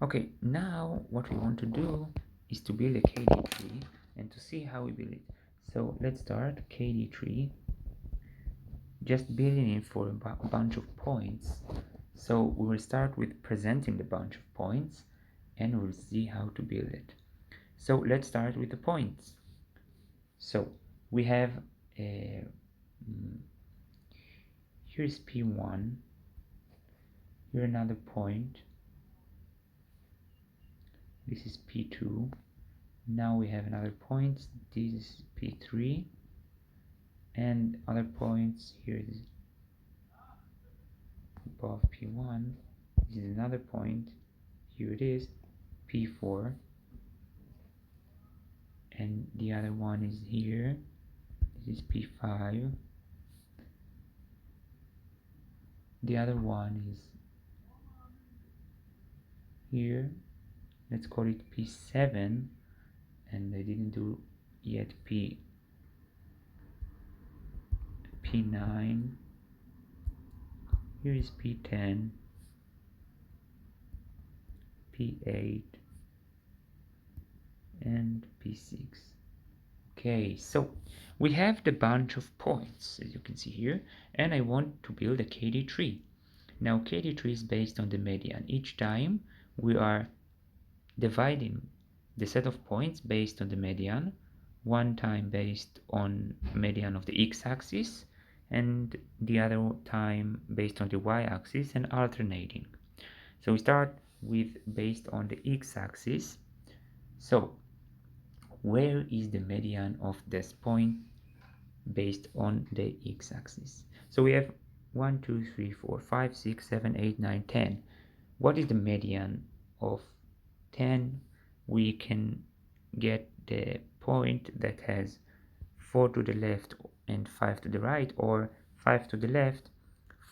Okay, now what we want to do is to build a KD tree and to see how we build it. So let's start KD tree, just building it for a bunch of points. So we will start with presenting the bunch of points and we'll see how to build it. So let's start with the points. So we have a here's P1, here another point, this is P2, now we have another point, this is P3, and other points, here is above P1, this is another point, here it is, P4, and the other one is here, this is P5, the other one is here, let's call it P7, and I didn't do yet P9, here is P10, P8, and P6. Okay, so we have the bunch of points, as you can see here, and I want to build a KD tree. Now KD tree is based on the median. Each time we are dividing the set of points based on the median, one time based on median of the x-axis and the other time based on the y-axis, and alternating. So we start with based on the x-axis. So where is the median of this point based on the x-axis? So we have 1 2 3 4 5 6 7 8 9 10. What is the median of 10? We can get the point that has 4 to the left and 5 to the right, or 5 to the left,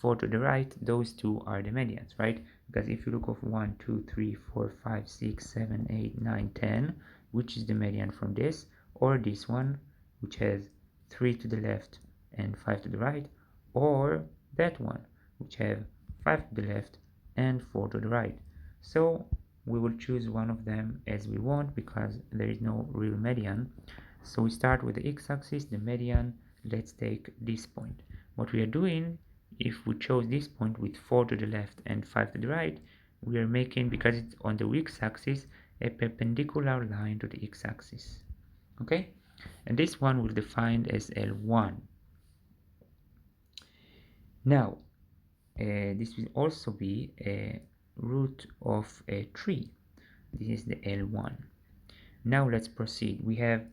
4 to the right. Those two are the medians, right? Because if you look of 1 2 3 4 5 6 7 8 9 10, which is the median from this, or this one which has 3 to the left and 5 to the right, or that one which have 5 to the left and 4 to the right. So we will choose one of them as we want because there is no real median. So we start with the x-axis, the median. Let's take this point. What we are doing, if we chose this point with 4 to the left and 5 to the right, we are making, because it's on the x-axis, a perpendicular line to the x-axis. Okay, and this one will define as L1. Now this will also be a root of a tree. This is the L1. Now let's proceed. We have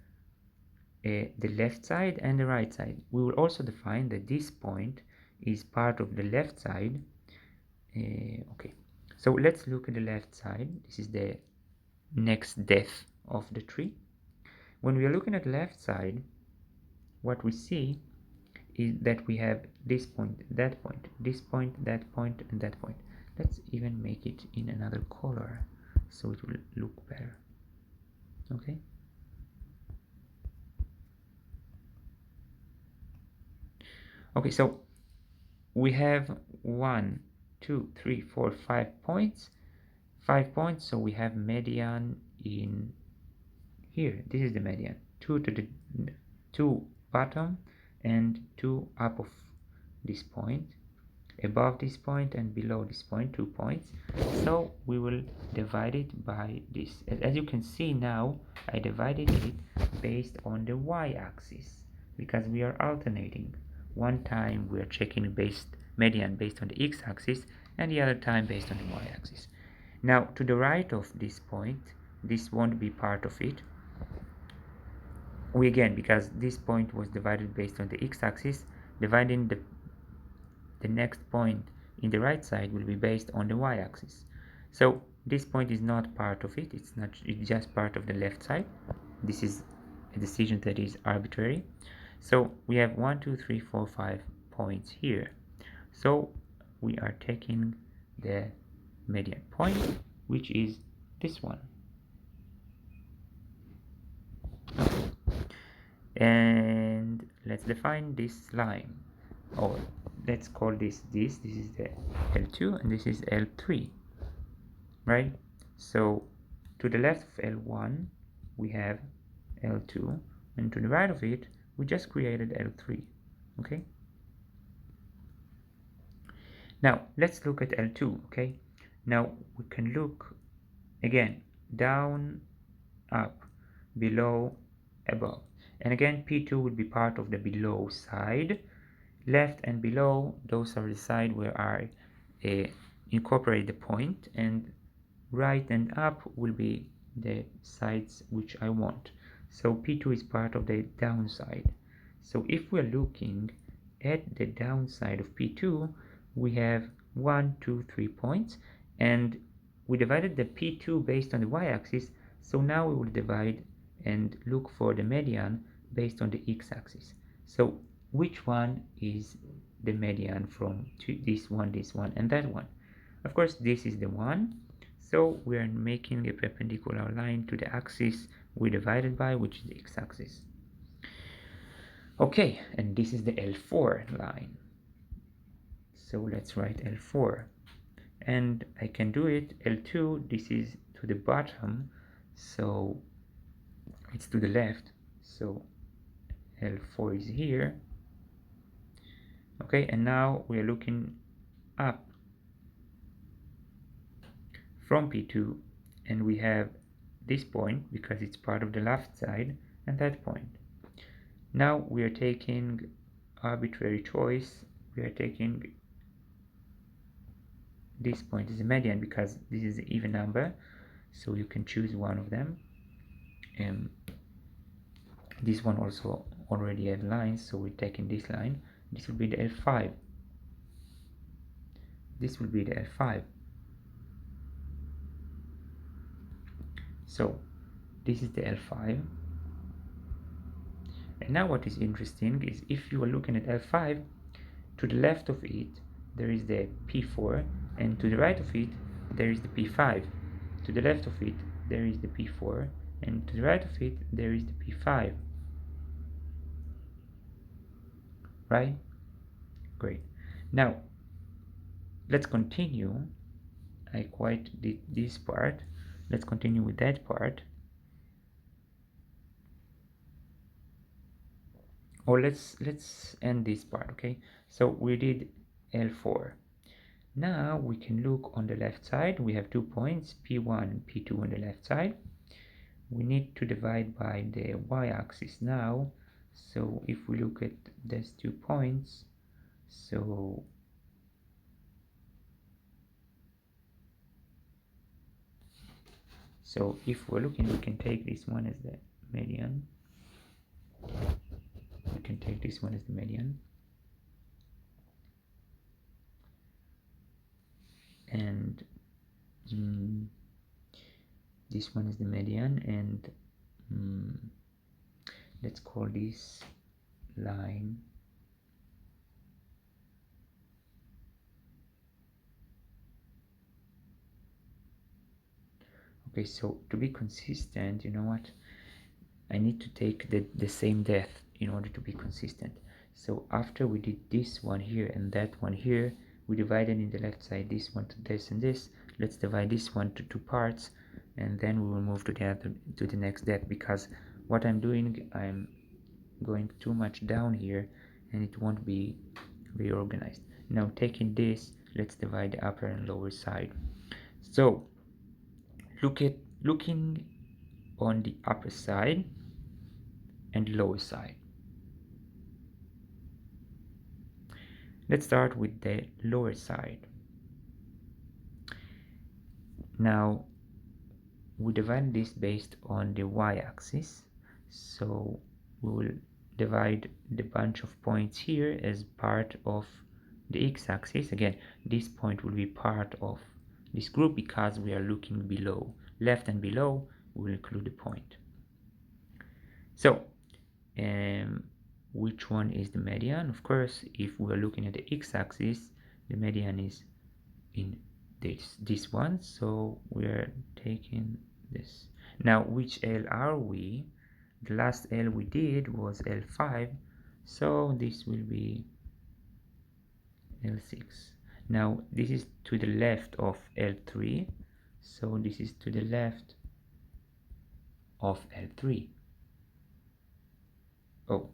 the left side and the right side. We will also define that this point is part of the left side. Okay, so let's look at the left side. This is the next depth of the tree. When we are looking at the left side, what we see is that we have this point, that point, this point, that point, and that point. Let's even make it in another color so it will look better. Okay, okay, so we have 1 2 3 4 5 points, 5 points, so we have median in here. This is the median, 2 to the 2 bottom and 2 up of this point, above this point and below this point, 2 points. So we will divide it by this. As you can see now, I divided it based on the y-axis because we are alternating. One time we are checking median based on the x-axis and the other time based on the y-axis. Now to the right of this point, this won't be part of it. We again, because this point was divided based on the x-axis, dividing the next point in the right side will be based on the y-axis. So this point is not part of it. It's just part of the left side. This is a decision that is arbitrary. So we have 1 2 3 4 5 points here. So we are taking the median point, which is this one. And let's define this line, or let's call this is the L2 and this is L3, right? So to the left of L1 we have L2, and to the right of it we just created L3. Okay, now let's look at L2. Okay, now we can look again down, up, below, above, and again P2 would be part of the below side. Left and below, those are the side where I incorporate the point, and right and up will be the sides which I want. So P2 is part of the downside. So if we're looking at the downside of P2, we have 1, 2, 3 points, and we divided the P2 based on the y-axis, so now we will divide and look for the median based on the x-axis. So which one is the median from this one, and that one? Of course, this is the one, so we are making a perpendicular line to the axis we divided by, which is the x-axis. Okay, and this is the L4 line. So let's write L4. And I can do it L2, this is to the bottom, so it's to the left. So L4 is here. Okay, and now we are looking up from P2, and we have this point because it's part of the left side, and that point. Now we are taking arbitrary choice. We are taking this point as a median because this is an even number, so you can choose one of them. And this one also already have lines, so we're taking this line. This will be the L5. This will be the L5. So this is the L5. And now what is interesting is if you are looking at L5, to the left of it there is the P4, and to the right of it there is the P5. To the left of it there is the P4, and to the right of it there is the P5. Right? Great. Now let's continue. I quite did this part. Let's continue with that part. Or let's end this part. Okay, so we did L4. Now we can look on the left side. We have 2 points, P1 and P2 on the left side. We need to divide by the y-axis now. So if we look at these 2 points, so if we're looking, we can take this one as the median. We can take this one as the median. And this one is the median, and let's call this line okay. So to be consistent, you know what, I need to take the same depth in order to be consistent. So after we did this one here and that one here, we divided in the left side this one to this and this. Let's divide this one to 2 parts, and then we will move to the next depth, because what I'm doing, I'm going too much down here and it won't be very organized. Now taking this, let's divide the upper and lower side. So looking on the upper side and lower side. Let's start with the lower side. Now we divide this based on the y-axis, so we will divide the bunch of points here as part of the x-axis. Again, this point will be part of this group because we are looking below. Left and below we will include the point. So which one is the median? Of course, if we are looking at the x-axis, the median is in this one, so we are taking this. Now which L are we? The last L we did was L5, so this will be L6. Now this is to the left of L3, so this is to the left of L3. Oh,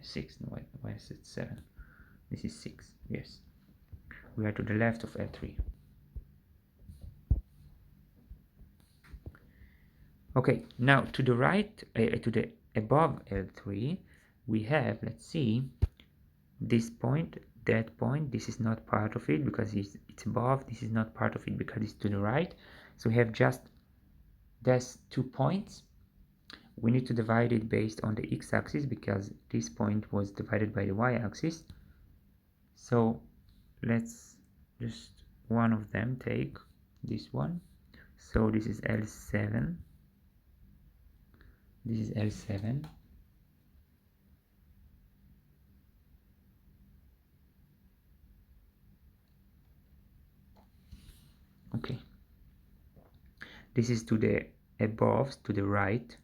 6, no, why is it 7? This is 6, yes. We are to the left of L3. Okay, now to the right, to the above L3, we have, let's see, this point, that point. This is not part of it because it's above. This is not part of it because it's to the right. So we have just these 2 points. We need to divide it based on the x-axis because this point was divided by the y-axis. So let's just one of them take this one. So this is L7. This is L7. Okay. This is to the above, to the right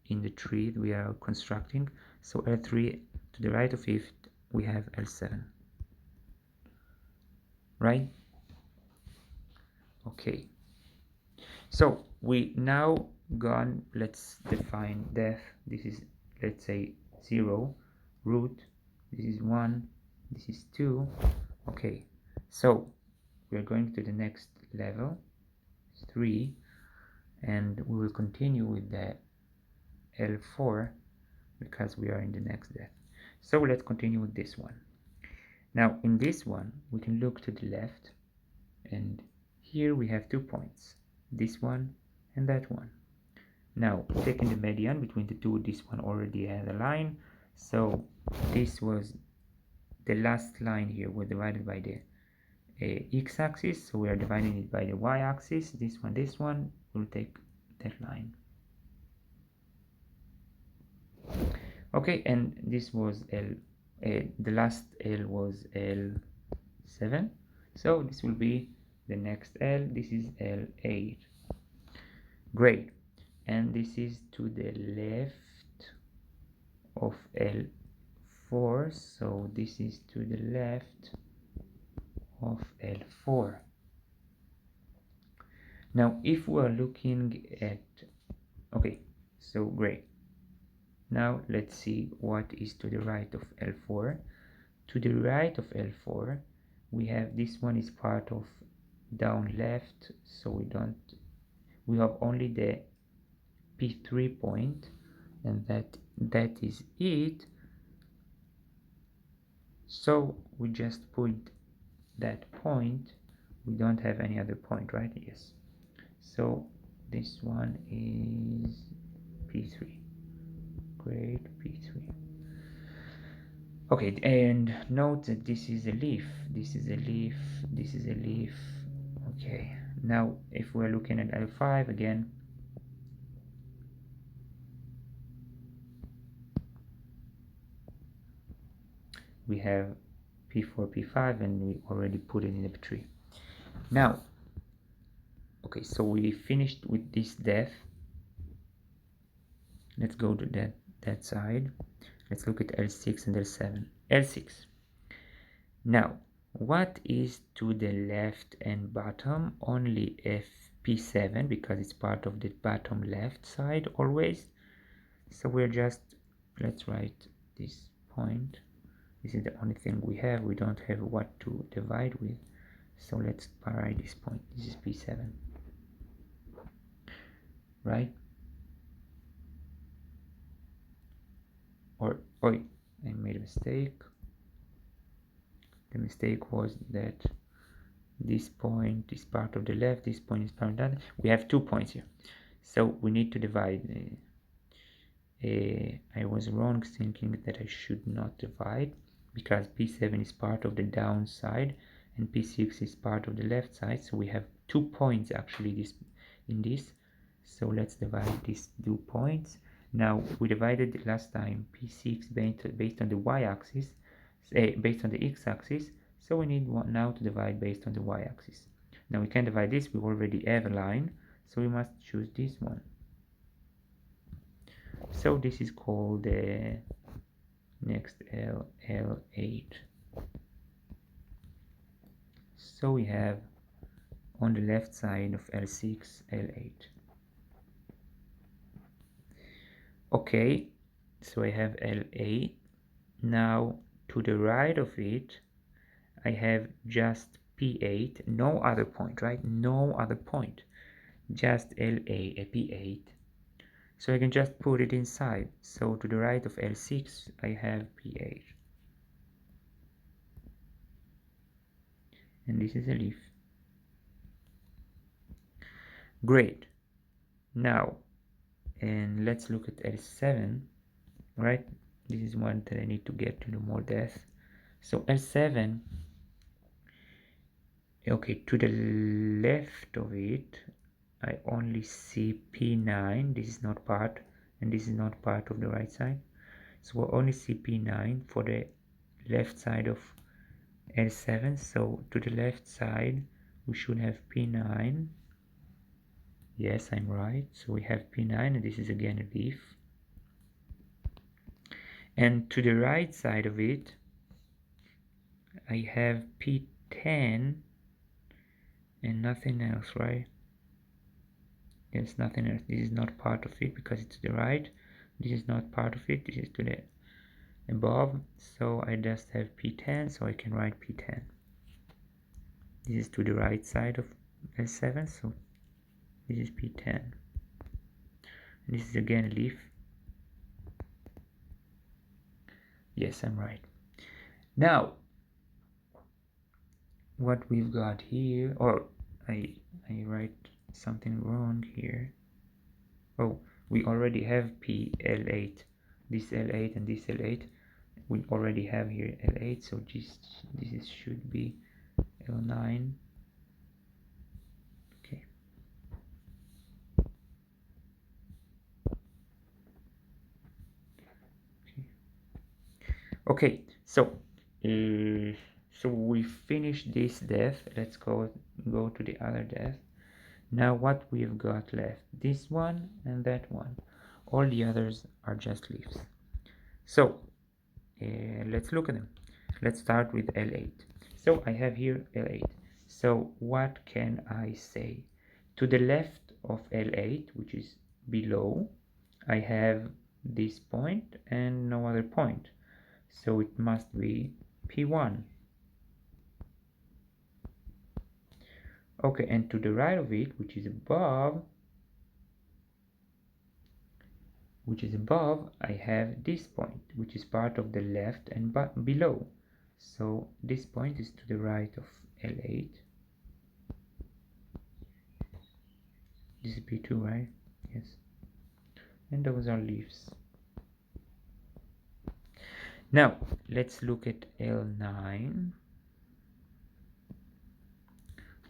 in the tree we are constructing. So L3 to the right of it, we have L7. Right? Okay. So we now gone, let's define depth. This is, let's say, 0. Root, this is 1. This is 2. Okay. So we are going to the next level, 3. And we will continue with the L4 because we are in the next depth. So let's continue with this one. Now in this one we can look to the left, and here we have 2 points, this one and that one. Now taking the median between the two, this one already has a line, so this was the last line here was divided by the x-axis, so we are dividing it by the y-axis. This one will take that line. Okay, and this was L, the last L was L7, so this will be the next L. This is L8. Great. And this is to the left of L4, so this is to the left of L4. Now if we are looking at, okay, so great. Now let's see what is to the right of L4. To the right of L4 we have, this one is part of down left, so we have only the P3 point, and that is it. So we just put that point. We don't have any other point, right? Yes. So this one is P3. Great, P3. Okay, and note that this is a leaf, this is a leaf, this is a leaf. Okay, now if we're looking at L5 again, we have P4, P5, and we already put it in the P3. Now, okay, so we finished with this depth. Let's go to that side. Let's look at L6 and L7. L6. Now, what is to the left and bottom? Only P7 because it's part of the bottom left side always. So we're just, let's write this point. This is the only thing we have. We don't have what to divide with. So let's write this point. This is P7. Right? Or, I made a mistake. The mistake was that this point is part of the left, this point is part of that. We have 2 points here. So we need to divide. I was wrong thinking that I should not divide because P7 is part of the down side and P6 is part of the left side. So we have 2 points actually in this. So let's divide these 2 points. Now we divided last time P6 based on the y-axis, based on the x-axis. So we need one now to divide based on the y-axis. Now we can divide this. We already have a line, so we must choose this one. So this is called the next L8. So we have on the left side of L6, L8. Okay, so I have L8. Now to the right of it, I have just P8, no other point, right? No other point, just LA, a P8. So I can just put it inside. So to the right of L6, I have P8. And this is a leaf. Great. Now, and let's look at L7, right? This is one that I need to get to know more depth. So L7, okay, to the left of it, I only see P9. This is not part, and this is not part of the right side. So we'll only see P9 for the left side of L7. So to the left side, we should have P9. Yes, I'm right. So we have P9, and this is again a leaf. And to the right side of it, I have P10 and nothing else, right? Yes, nothing else. This is not part of it because it's to the right. This is not part of it. This is to the above. So I just have P10, so I can write P10. This is to the right side of L7, so this is P10. And this is again a leaf. Yes, I'm right. Now, what we've got here, or I write something wrong here. Oh, we already have L8. This L8 and this L8. We already have here L8, so this should be L9. Okay. Okay, so we finished this depth. Let's go to the other depth. Now what we've got left, this one and that one. All the others are just leaves. So let's look at them. Let's start with L8. So I have here L8. So what can I say? To the left of L8, which is below, I have this point and no other point. So it must be P1. Okay, and to the right of it, which is above, I have this point, which is part of the left and below. So this point is to the right of L8. This is P2, right? Yes. And those are leaves. Now, let's look at L9.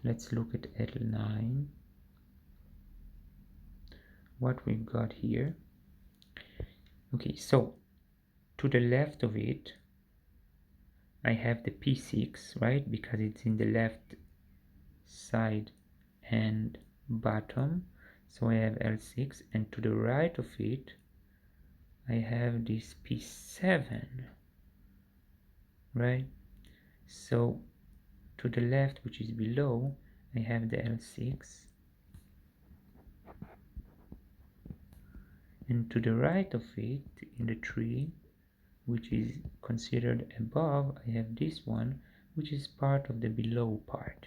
Let's look at L9. What we've got here. Okay, so to the left of it, I have the P6, right? Because it's in the left side and bottom. So I have L6, and to the right of it, I have this P7, right? So to the left, which is below, I have the L6, and to the right of it, in the tree, which is considered above, I have this one, which is part of the below part.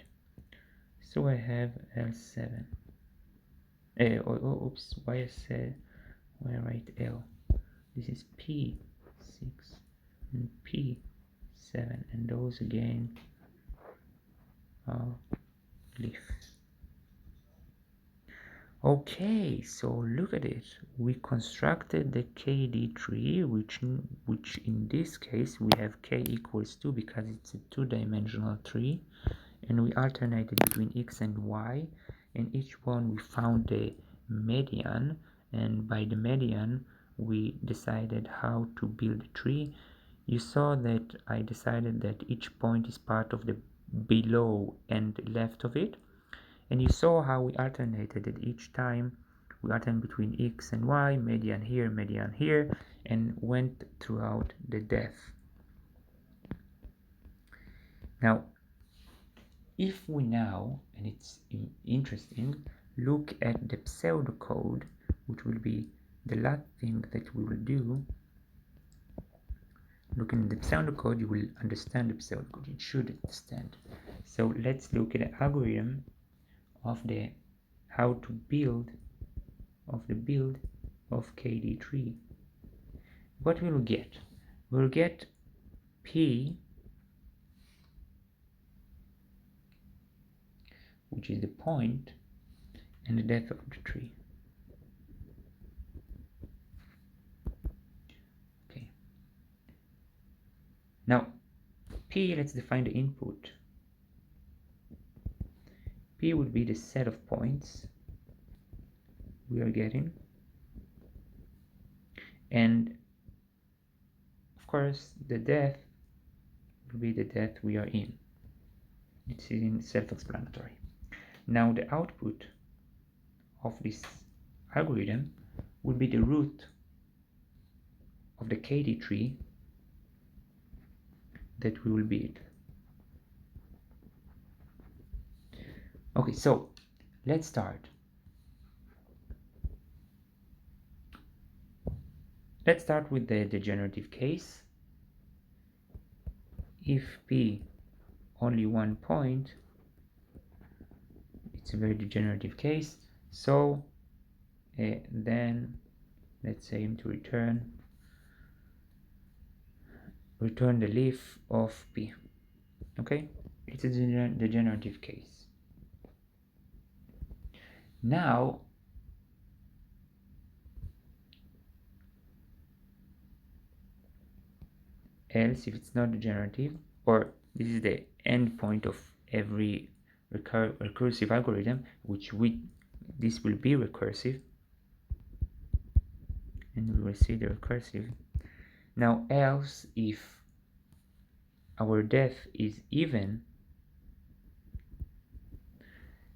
So I have L7. Oops, why I write L? This is P6 and P7, and those again are leaf. Okay, so look at it. We constructed the KD tree, which in this case we have K equals 2 because it's a two-dimensional tree, and we alternated between X and Y, and each one we found the median, and by the median we decided how to build a tree. You saw that I decided that each point is part of the below and left of it, and you saw how we alternated it each time. We alternated between X and Y, median here, and went throughout the depth. Now if we now, and it's interesting, look at the pseudocode, which will be the last thing that we will do. Looking at the pseudocode, you will understand the pseudocode. It should understand. So let's look at the algorithm of the how to build of the build of KD3. What we will get? We'll get P, which is the point, and the depth of the tree. Okay. Now, P, let's define the input. P would be the set of points we are getting, and of course the depth will be the depth we are in. It's in self-explanatory. Now the output of this algorithm will be the root of the KD tree that we will build. Okay, so let's start. Let's start with the degenerative case. If P only one point, it's a very degenerative case. So then let's say to return the leaf of P. Okay, it's a degenerative case. Now else, if it's not degenerative, or this is the end point of every recursive algorithm, which this will be recursive, and we will see the recursive. Now else, if our depth is even,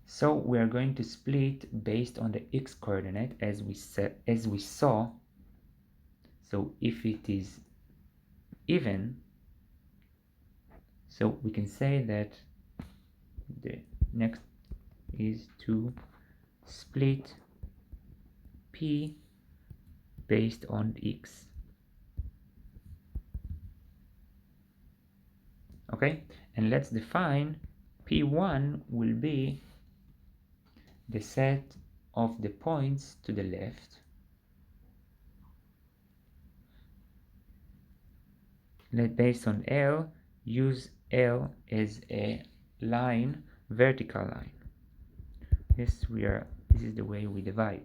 so we are going to split based on the x coordinate as we saw. So if it is even, so we can say that the next is to split P based on x. Okay, and let's define P1 will be the set of the points to the left based on L. Use L as a line, vertical line. This is the way we divide.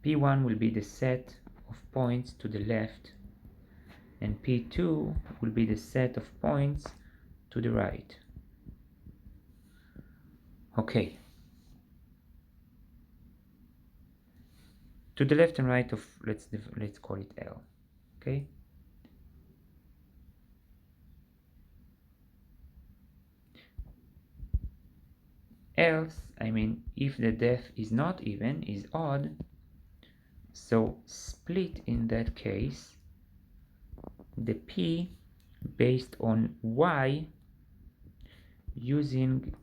P1 will be the set of points to the left, and P2 will be the set of points to the right. Okay. To the left and right of, let's call it L. Okay. Else, I mean, if the depth is not even, is odd, so split in that case the P based on Y, using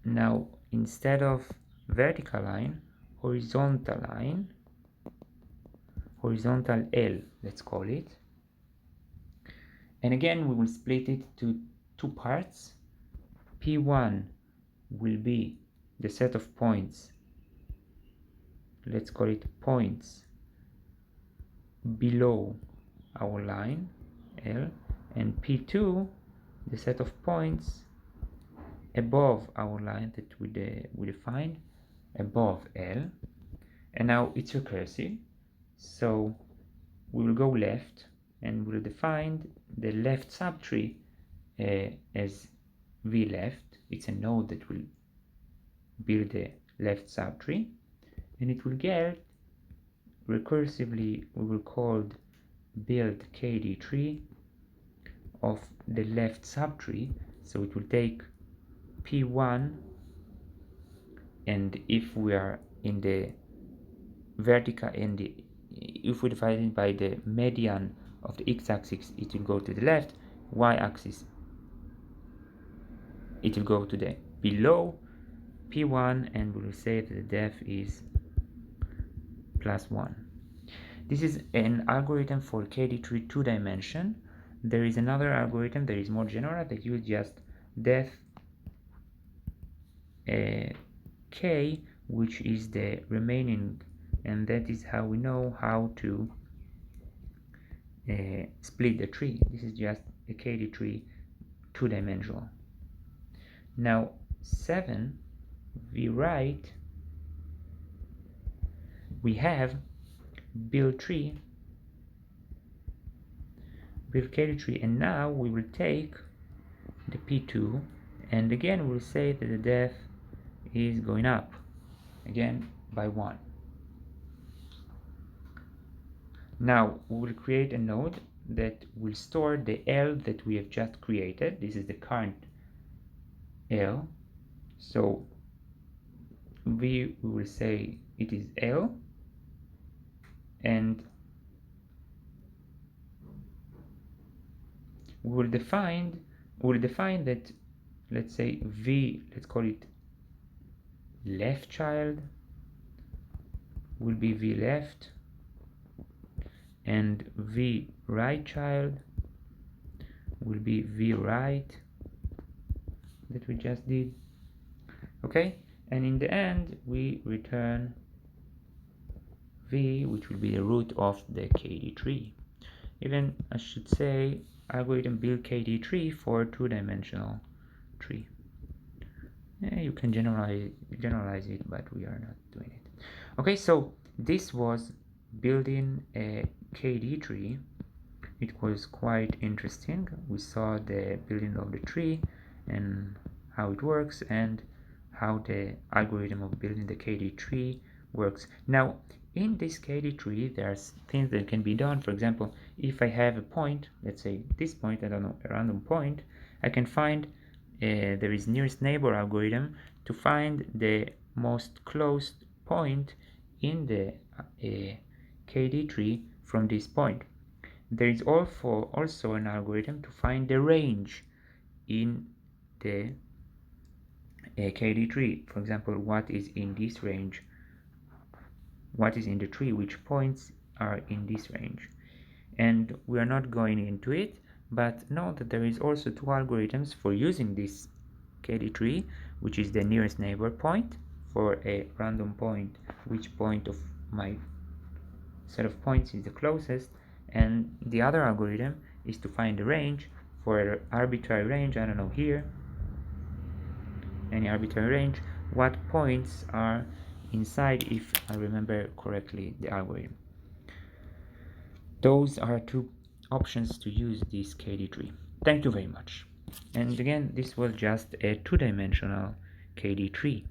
now, instead of vertical line, horizontal L, let's call it. And again, we will split it to two parts. P1 will be the set of points, let's call it points below our line L, and P2 the set of points above our line that we defined above L. And now it's recursive, so we will go left and we'll define the left subtree as V left. It's a node that will build the left subtree, and it will get recursively, we will call build KD tree of the left subtree. So it will take P1, and if we are in the vertical, and if we divide it by the median of the x-axis, it will go to the left, y-axis it will go to the below P1 and we will say that the depth is +1. This is an algorithm for KD tree 2-dimension. There is another algorithm that is more general that uses just depth K, which is the remaining, and that is how we know how to split the tree. This is just a KD tree 2-dimensional. Now 7, we write, we have build tree, build KD tree, and now we will take the P2 and again we'll say that the depth is going up again by 1. Now we will create a node that will store the L that we have just created. This is the current L, so we will say it is L, and we will define that, let's say V, let's call it left child, will be V left, and V right child will be V right, that we just did. Okay, and in the end we return V, which will be the root of the KD tree. Even I should say algorithm build KD tree for 2-dimensional tree. You can generalize it, but we are not doing it. Okay, so this was building a KD tree. It was quite interesting. We saw the building of the tree and how it works and how the algorithm of building the KD tree works. Now in this KD tree there's things that can be done. For example, if I have a point, let's say this point, I don't know, a random point, I can find there is nearest neighbor algorithm to find the most close point in the KD tree from this point. There is also an algorithm to find the range in the KD tree. For example, what is in this range, what is in the tree, which points are in this range. And we are not going into it, but know that there is also 2 algorithms for using this KD tree, which is the nearest neighbor point for a random point, which point of my set of points is the closest, and the other algorithm is to find the range for an arbitrary range, I don't know, here, any arbitrary range, what points are inside, if I remember correctly the algorithm. Those are 2 options to use this KD tree. Thank you very much. And again, this was just a 2-dimensional KD tree.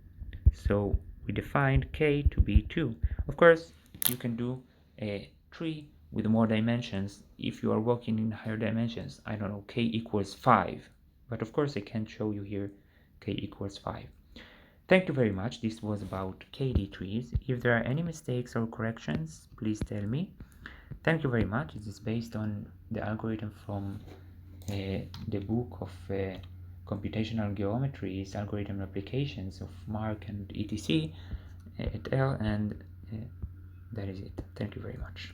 So we defined K to be 2. Of course, you can do a tree with more dimensions if you are working in higher dimensions. I don't know, K equals 5. But of course, I can't show you here K equals 5. Thank you very much. This was about KD trees. If there are any mistakes or corrections, please tell me. Thank you very much. It is based on the algorithm from the book of computational geometries, algorithm applications of Mark and etc. et al. And that is it. Thank you very much.